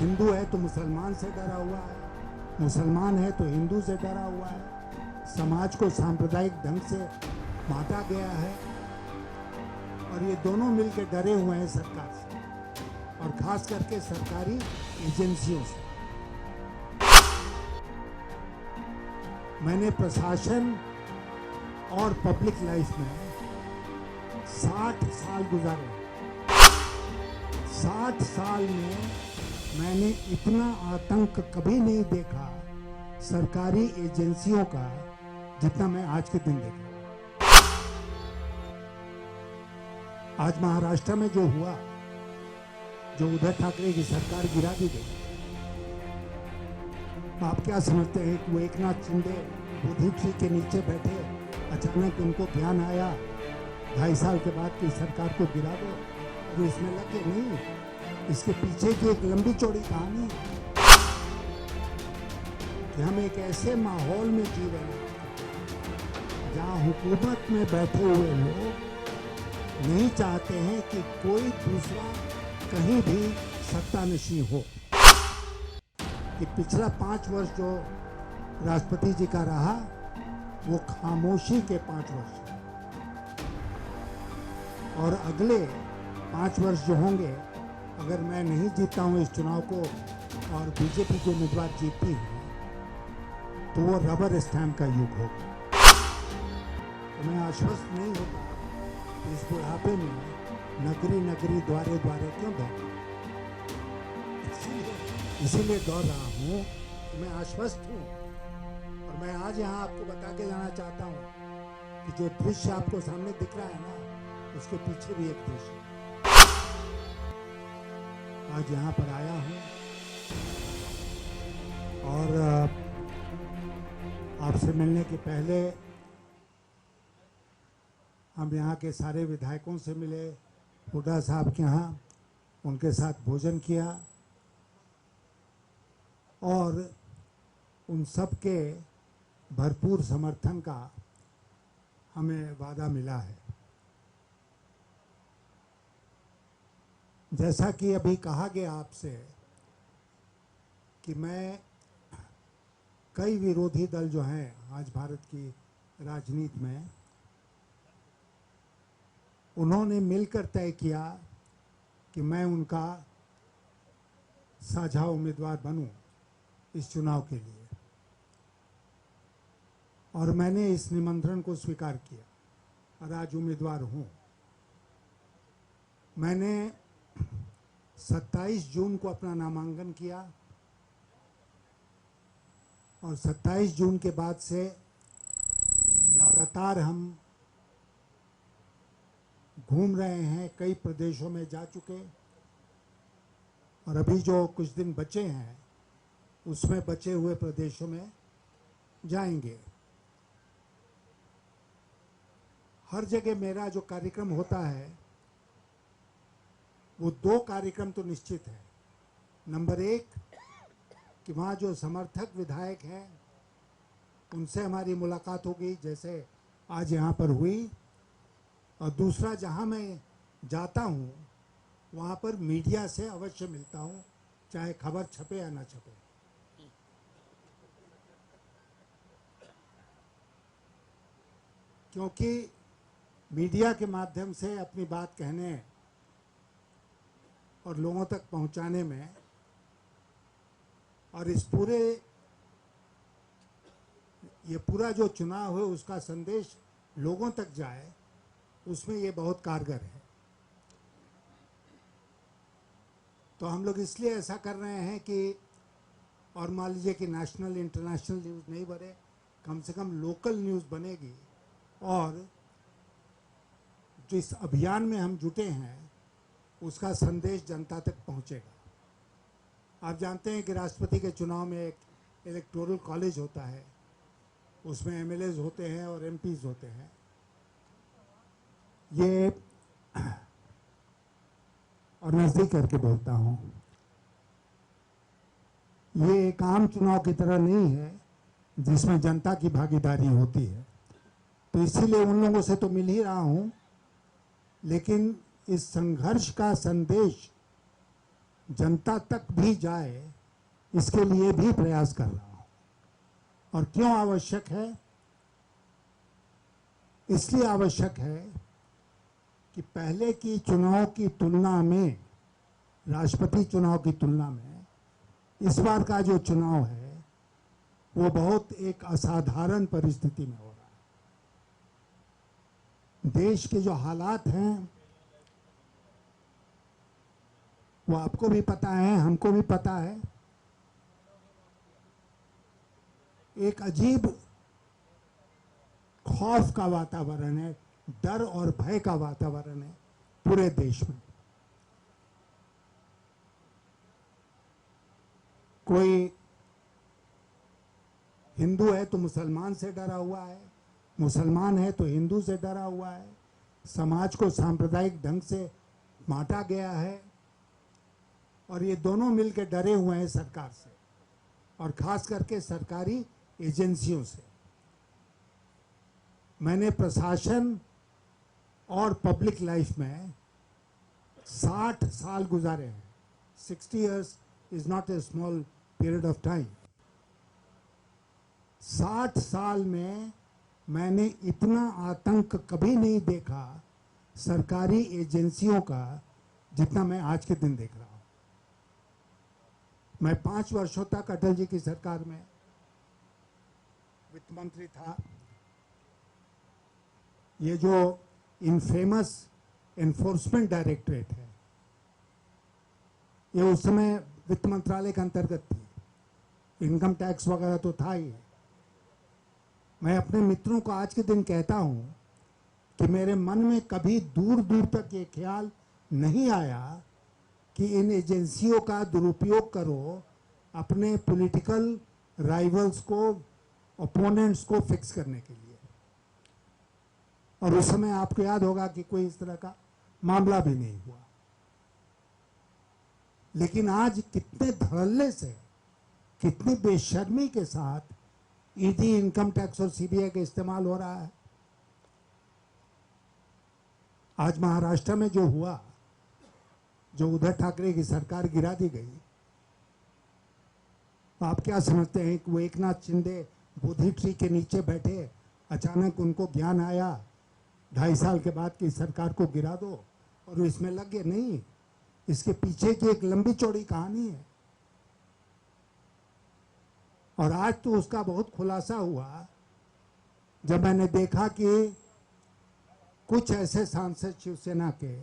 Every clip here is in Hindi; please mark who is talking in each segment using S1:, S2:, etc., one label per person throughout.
S1: हिंदू है तो मुसलमान से डरा हुआ है, मुसलमान है तो हिंदू से डरा हुआ है। समाज को सांप्रदायिक ढंग से बांटा गया है और ये दोनों मिलकर डरे हुए हैं सरकार से और खास करके सरकारी एजेंसियों से। मैंने प्रशासन और पब्लिक लाइफ में 60 साल गुजारे। 60 साल में मैंने इतना आतंक कभी नहीं देखा सरकारी एजेंसियों का जितना मैं आज के दिन देखा। आज महाराष्ट्र में जो हुआ, जो उद्धव ठाकरे की सरकार गिरा दी गई, आप क्या समझते हैं कि वो एकनाथ शिंदे बुद्धि ट्री के नीचे बैठे, अचानक उनको ज्ञान आया 2.5 साल के बाद की सरकार को गिरा दो, वो इसमें लगे? नहीं, इसके पीछे की एक लंबी चौड़ी कहानी कि हम एक ऐसे माहौल में जी रहे हैं जहां हुकूमत में बैठे हुए लोग नहीं चाहते हैं कि कोई दूसरा कहीं भी सत्तानशीं हो। कि पिछला 5 वर्ष जो राष्ट्रपति जी का रहा वो खामोशी के 5 वर्ष, और अगले 5 वर्ष जो होंगे, अगर मैं नहीं जीता हूँ इस चुनाव को और बीजेपी के उम्मीदवार जीतती है तो वो रबर स्टैम्प का युग होगा। तो मैं आश्वस्त नहीं होता इस बुढ़ापे में नगरी नगरी द्वारे द्वारे क्यों दौड़, इसीलिए दौड़ रहा हूँ। मैं आश्वस्त हूँ और मैं आज यहाँ आपको बता के जाना चाहता हूँ कि जो दृश्य आपको सामने दिख रहा है ना, उसके पीछे भी एक दृश्य है। आज यहाँ पर आया हूँ और आपसे मिलने के पहले हम यहाँ के सारे विधायकों से मिले, हुड्डा साहब के यहाँ, उनके साथ भोजन किया और उन सब के भरपूर समर्थन का हमें वादा मिला है। जैसा कि अभी कहा गया आपसे कि मैं कई विरोधी दल जो हैं आज भारत की राजनीति में, उन्होंने मिलकर तय किया कि मैं उनका साझा उम्मीदवार बनूं इस चुनाव के लिए, और मैंने इस निमंत्रण को स्वीकार किया और आज उम्मीदवार हूं। मैंने 27 जून को अपना नामांकन किया और 27 जून के बाद से लगातार हम घूम रहे हैं, कई प्रदेशों में जा चुके और अभी जो कुछ दिन बचे हैं उसमें बचे हुए प्रदेशों में जाएंगे। हर जगह मेरा जो कार्यक्रम होता है वो 2 कार्यक्रम तो निश्चित है। नंबर 1 कि वहाँ जो समर्थक विधायक हैं उनसे हमारी मुलाकात होगी, जैसे आज यहाँ पर हुई, और दूसरा जहाँ मैं जाता हूँ वहाँ पर मीडिया से अवश्य मिलता हूँ, चाहे खबर छपे या ना छपे। क्योंकि मीडिया के माध्यम से अपनी बात कहने और लोगों तक पहुंचाने में, और इस ये पूरा जो चुनाव है उसका संदेश लोगों तक जाए, उसमें ये बहुत कारगर है। तो हम लोग इसलिए ऐसा कर रहे हैं कि, और मान लीजिए कि नेशनल इंटरनेशनल न्यूज़ नहीं बने, कम से कम लोकल न्यूज़ बनेगी और जिस अभियान में हम जुटे हैं उसका संदेश जनता तक पहुंचेगा। आप जानते हैं कि राष्ट्रपति के चुनाव में एक इलेक्टोरल कॉलेज होता है, उसमें एमएलएज होते हैं और एमपीज होते हैं। ये और नज़दीक करके बोलता हूँ, ये एक आम चुनाव की तरह नहीं है जिसमें जनता की भागीदारी होती है। तो इसीलिए उन लोगों से तो मिल ही रहा हूँ, लेकिन इस संघर्ष का संदेश जनता तक भी जाए, इसके लिए भी प्रयास कर रहा हूं। और क्यों आवश्यक है? इसलिए आवश्यक है कि पहले की चुनाव की तुलना में, राष्ट्रपति चुनाव की तुलना में इस बार का जो चुनाव है वो बहुत एक असाधारण परिस्थिति में हो रहा है। देश के जो हालात हैं वो आपको भी पता है, हमको भी पता है। एक अजीब खौफ का वातावरण है, डर और भय का वातावरण है पूरे देश में। कोई हिंदू है तो मुसलमान से डरा हुआ है, मुसलमान है तो हिंदू से डरा हुआ है। समाज को सांप्रदायिक ढंग से बांटा गया है और ये दोनों मिलकर डरे हुए हैं सरकार से, और खास करके सरकारी एजेंसियों से। मैंने प्रशासन और पब्लिक लाइफ में 60 साल गुजारे हैं। 60 years is not a small period of time. 60 साल में मैंने इतना आतंक कभी नहीं देखा सरकारी एजेंसियों का जितना मैं आज के दिन देख रहा हूं। मैं 5 वर्षों तक अटल जी की सरकार में वित्त मंत्री था। ये जो इनफेमस एनफोर्समेंट डायरेक्टरेट है, ये उस समय वित्त मंत्रालय के अंतर्गत थी। इनकम टैक्स वगैरह तो था ही। मैं अपने मित्रों को आज के दिन कहता हूं कि मेरे मन में कभी दूर दूर तक ये ख्याल नहीं आया कि इन एजेंसियों का दुरुपयोग करो अपने पॉलिटिकल राइवल्स को, ओपोनेंट्स को फिक्स करने के लिए। और उस समय आपको याद होगा कि कोई इस तरह का मामला भी नहीं हुआ। लेकिन आज कितने धड़ल्ले से, कितनी बेशर्मी के साथ ईडी, इनकम टैक्स और सीबीआई का इस्तेमाल हो रहा है। आज महाराष्ट्र में जो हुआ, जो उद्धव ठाकरे की सरकार गिरा दी गई, तो आप क्या समझते हैं कि वो एकनाथ शिंदे बोधि ट्री के नीचे बैठे, अचानक उनको ज्ञान आया 2.5 साल के बाद कि सरकार को गिरा दो और इसमें लग गए? नहीं, इसके पीछे की एक लंबी चौड़ी कहानी है। और आज तो उसका बहुत खुलासा हुआ जब मैंने देखा कि कुछ ऐसे सांसद शिवसेना के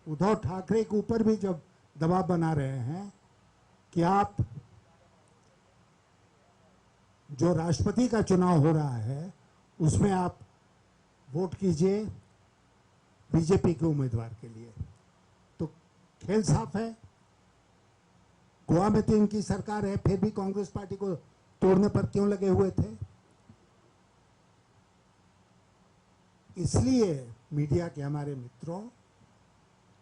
S1: उद्धव ठाकरे के ऊपर भी जब दबाव बना रहे हैं कि आप, जो राष्ट्रपति का चुनाव हो रहा है उसमें आप वोट कीजिए बीजेपी के उम्मीदवार के लिए, तो खेल साफ है। गोवा में तो इनकी सरकार है, फिर भी कांग्रेस पार्टी को तोड़ने पर क्यों लगे हुए थे? इसलिए मीडिया के हमारे मित्रों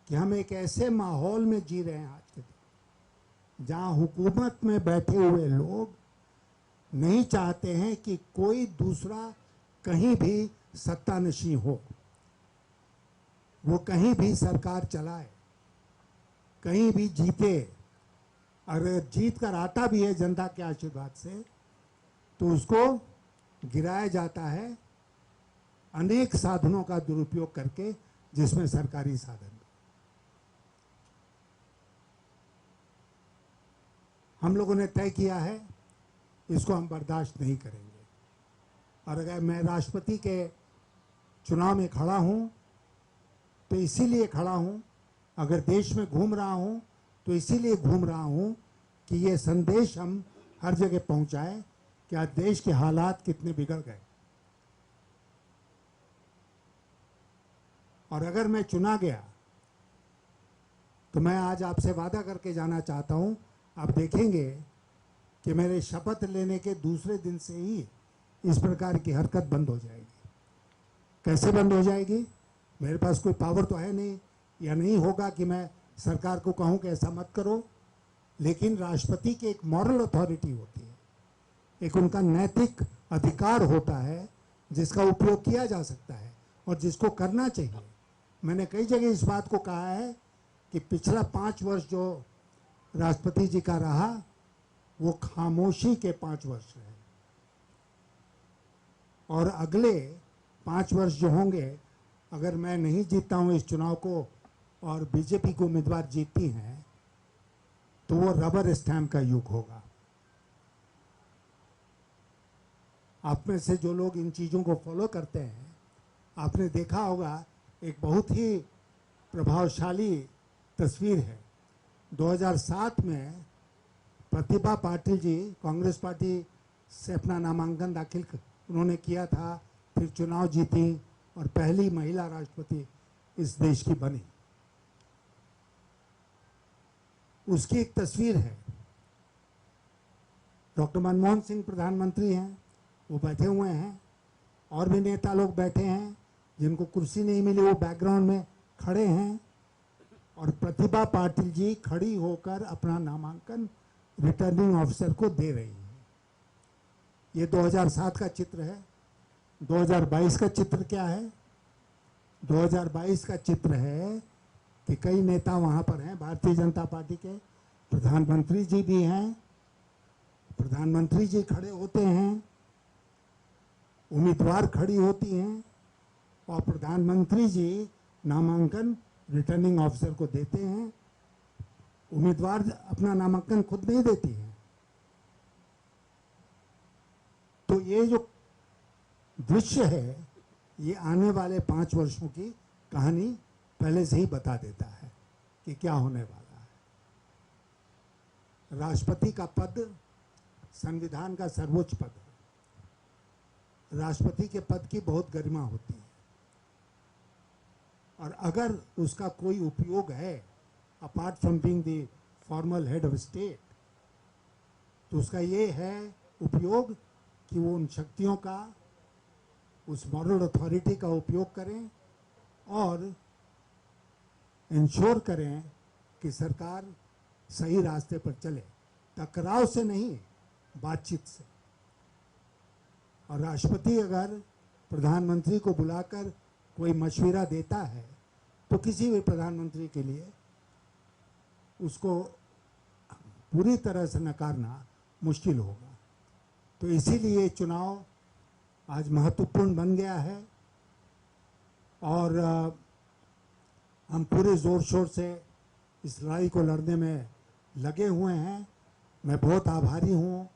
S1: कि हम एक ऐसे माहौल में जी रहे हैं आज के दिन जहां हुकूमत में बैठे हुए लोग नहीं चाहते हैं कि कोई दूसरा कहीं भी सत्तानशी हो, वो कहीं भी सरकार चलाए, कहीं भी जीते। अगर जीत कर आता भी है जनता के आशीर्वाद से तो उसको गिराया जाता है अनेक साधनों का दुरुपयोग करके, जिसमें सरकारी साधन। हम लोगों ने तय किया है इसको हम बर्दाश्त नहीं करेंगे। और अगर मैं राष्ट्रपति के चुनाव में खड़ा हूं तो इसीलिए खड़ा हूं, अगर देश में घूम रहा हूं तो इसीलिए घूम रहा हूं कि ये संदेश हम हर जगह पहुंचाएं कि आज देश के हालात कितने बिगड़ गए। और अगर मैं चुना गया तो मैं आज आपसे वादा करके जाना चाहता हूं, आप देखेंगे कि मेरे शपथ लेने के दूसरे दिन से ही इस प्रकार की हरकत बंद हो जाएगी। कैसे बंद हो जाएगी? मेरे पास कोई पावर तो है नहीं, या नहीं होगा कि मैं सरकार को कहूं कि ऐसा मत करो। लेकिन राष्ट्रपति की एक मॉरल अथॉरिटी होती है, एक उनका नैतिक अधिकार होता है जिसका उपयोग किया जा सकता है और जिसको करना चाहिए। मैंने कई जगह इस बात को कहा है कि पिछला 5 वर्ष जो राष्ट्रपति जी का रहा वो खामोशी के 5 वर्ष रहे, और अगले 5 वर्ष जो होंगे, अगर मैं नहीं जीतता हूं इस चुनाव को और बीजेपी को उम्मीदवार जीतती हैं, तो वो रबर स्टैम्प का युग होगा। आप में से जो लोग इन चीज़ों को फॉलो करते हैं, आपने देखा होगा एक बहुत ही प्रभावशाली तस्वीर है। 2007 में प्रतिभा पाटिल जी कांग्रेस पार्टी से अपना नामांकन दाखिल उन्होंने किया था, फिर चुनाव जीती और पहली महिला राष्ट्रपति इस देश की बनी। उसकी एक तस्वीर है। डॉक्टर मनमोहन सिंह प्रधानमंत्री हैं, वो बैठे हुए हैं, और भी नेता लोग बैठे हैं जिनको कुर्सी नहीं मिली, वो बैकग्राउंड में खड़े हैं, और प्रतिभा पाटिल जी खड़ी होकर अपना नामांकन रिटर्निंग ऑफिसर को दे रही हैं। ये 2007 का चित्र है। 2022 का चित्र क्या है? 2022 का चित्र है कि कई नेता वहाँ पर हैं, भारतीय जनता पार्टी के प्रधानमंत्री जी भी हैं। प्रधानमंत्री जी खड़े होते हैं, उम्मीदवार खड़ी होती हैं, और प्रधानमंत्री जी नामांकन रिटर्निंग ऑफिसर को देते हैं। उम्मीदवार अपना नामांकन खुद नहीं देती हैं। तो ये जो दृश्य है, ये आने वाले 5 वर्षों की कहानी पहले से ही बता देता है कि क्या होने वाला है। राष्ट्रपति का पद संविधान का सर्वोच्च पद है। राष्ट्रपति के पद की बहुत गरिमा होती है, और अगर उसका कोई उपयोग है apart from being the formal head of state, तो उसका ये है उपयोग कि वो उन शक्तियों का, उस मॉरल अथॉरिटी का उपयोग करें और इंश्योर करें कि सरकार सही रास्ते पर चले, टकराव से नहीं, बातचीत से। और राष्ट्रपति अगर प्रधानमंत्री को बुलाकर कोई मशविरा देता है, तो किसी भी प्रधानमंत्री के लिए उसको पूरी तरह से नकारना मुश्किल होगा। तो इसीलिए चुनाव आज महत्वपूर्ण बन गया है, और हम पूरे ज़ोर शोर से इस लड़ाई को लड़ने में लगे हुए हैं। मैं बहुत आभारी हूँ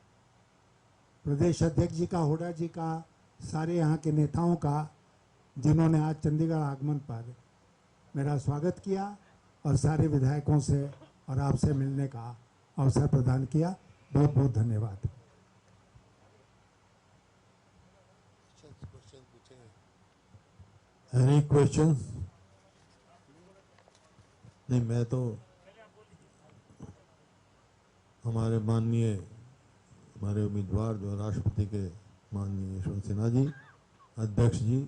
S1: प्रदेश अध्यक्ष जी का, हुड्डा जी का, सारे यहाँ के नेताओं का, जिन्होंने आज चंडीगढ़ आगमन पर मेरा स्वागत किया और सारे विधायकों से और आपसे मिलने का अवसर प्रदान किया। बहुत बहुत धन्यवाद।
S2: Any question? नहीं, मैं तो हमारे उम्मीदवार जो राष्ट्रपति के माननीय यशवंत सिन्हा जी, अध्यक्ष जी,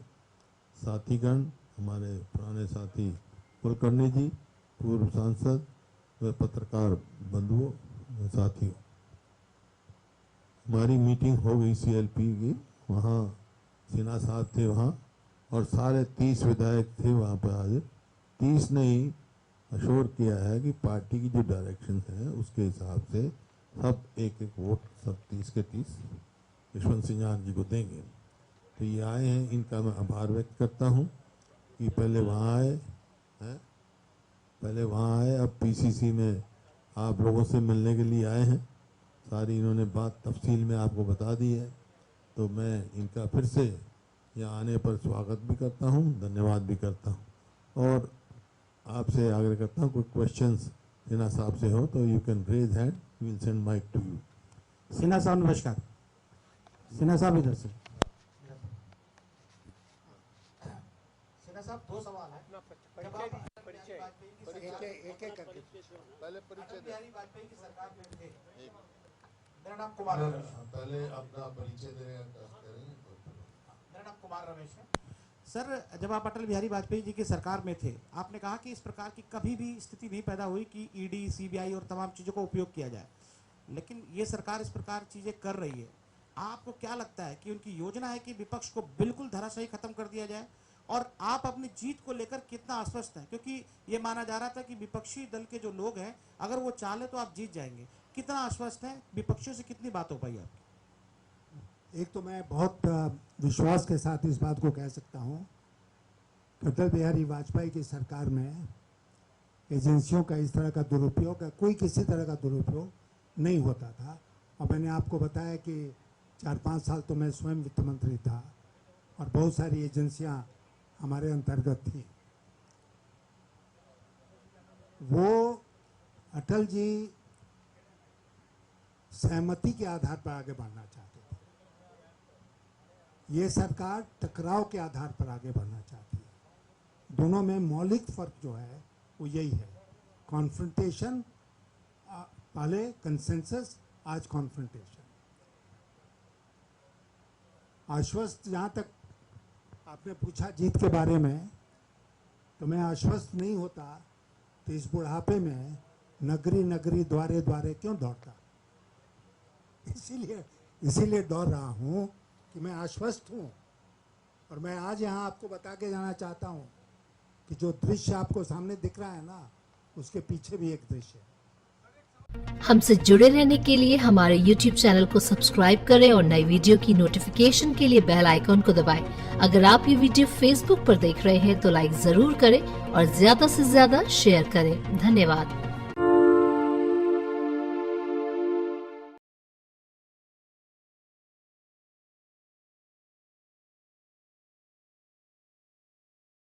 S2: साथीगण, हमारे पुराने साथी कुलकर्णी जी, पूर्व सांसद व पत्रकार बंधुओं, साथियों, हमारी मीटिंग हो गई CLP की। वहाँ सिन्हा साहब थे वहाँ, और सारे 30 विधायक थे वहाँ पर। आज 30 ने ही अश्योर किया है कि पार्टी की जो डायरेक्शन है उसके हिसाब से सब एक वोट, सब 30 के 30 यशवंत सिन्हा जी को देंगे। तो ये आए हैं, इनका मैं आभार व्यक्त करता हूँ कि पहले वहाँ आए हैं, अब PCC में आप लोगों से मिलने के लिए आए हैं। सारी इन्होंने बात तफसील में आपको बता दी है। तो मैं इनका फिर से यहाँ आने पर स्वागत भी करता हूँ, धन्यवाद भी करता हूँ, और आपसे आग्रह करता हूँ कोई क्वेश्चंस सिन्हा साहब से हो तो you can raise hand, we will send mic to you.
S3: Sinha साहब नमस्कार। सिन्हा साहब इधर से। सिन्हा साहब 2 सवाल है। एक एक करके
S2: पहले परिचय
S3: बिहारी वाजपेयी की सरकार में थे। मेरा नाम
S2: पहले अपना परिचय दें।
S3: मेरा नाम कुमार रमेश है। सर, जब आप अटल बिहारी वाजपेयी जी की सरकार में थे, आपने कहा कि इस प्रकार की कभी भी स्थिति नहीं पैदा हुई कि ED, CBI और तमाम चीज़ों का उपयोग किया जाए, लेकिन ये सरकार इस प्रकार चीज़ें कर रही है। आपको क्या लगता है कि उनकी योजना है कि विपक्ष को बिल्कुल धराशायी खत्म कर दिया जाए और आप अपनी जीत को लेकर कितना आश्वस्त हैं, क्योंकि ये माना जा रहा था कि विपक्षी दल के जो लोग हैं अगर वो चाहे तो आप जीत जाएंगे, कितना आश्वस्त हैं? विपक्षियों से कितनी बात हो पाई आपकी?
S1: एक तो मैं बहुत विश्वास के साथ इस बात को कह सकता हूँ कि अटल बिहारी वाजपेयी की सरकार में एजेंसियों का इस तरह का दुरुपयोग या कोई किसी तरह का दुरुपयोग नहीं होता था। और मैंने आपको बताया कि 4-5 साल तो मैं स्वयं वित्त मंत्री था और बहुत सारी एजेंसियां हमारे अंतर्गत थी। वो अटल जी सहमति के आधार पर आगे बढ़ना चाहते थे, ये सरकार टकराव के आधार पर आगे बढ़ना चाहती है। दोनों में मौलिक फर्क जो है वो यही है, कॉन्फ्रंटेशन, पहले कंसेंसस, आज कॉन्फ्रंटेशन। आश्वस्त, जहाँ तक आपने पूछा जीत के बारे में, तो मैं आश्वस्त नहीं होता तो इस बुढ़ापे में नगरी नगरी द्वारे द्वारे क्यों दौड़ता। इसीलिए दौड़ रहा हूँ कि मैं आश्वस्त हूँ। और मैं आज यहाँ आपको बता के जाना चाहता हूँ कि जो दृश्य आपको सामने दिख रहा है ना, उसके पीछे भी एक दृश्य है।
S4: हमसे जुड़े रहने के लिए हमारे YouTube चैनल को सब्सक्राइब करें और नई वीडियो की नोटिफिकेशन के लिए बेल आइकॉन को दबाएं। अगर आप ये वीडियो Facebook पर देख रहे हैं तो लाइक जरूर करें और ज्यादा से ज्यादा शेयर करें। धन्यवाद।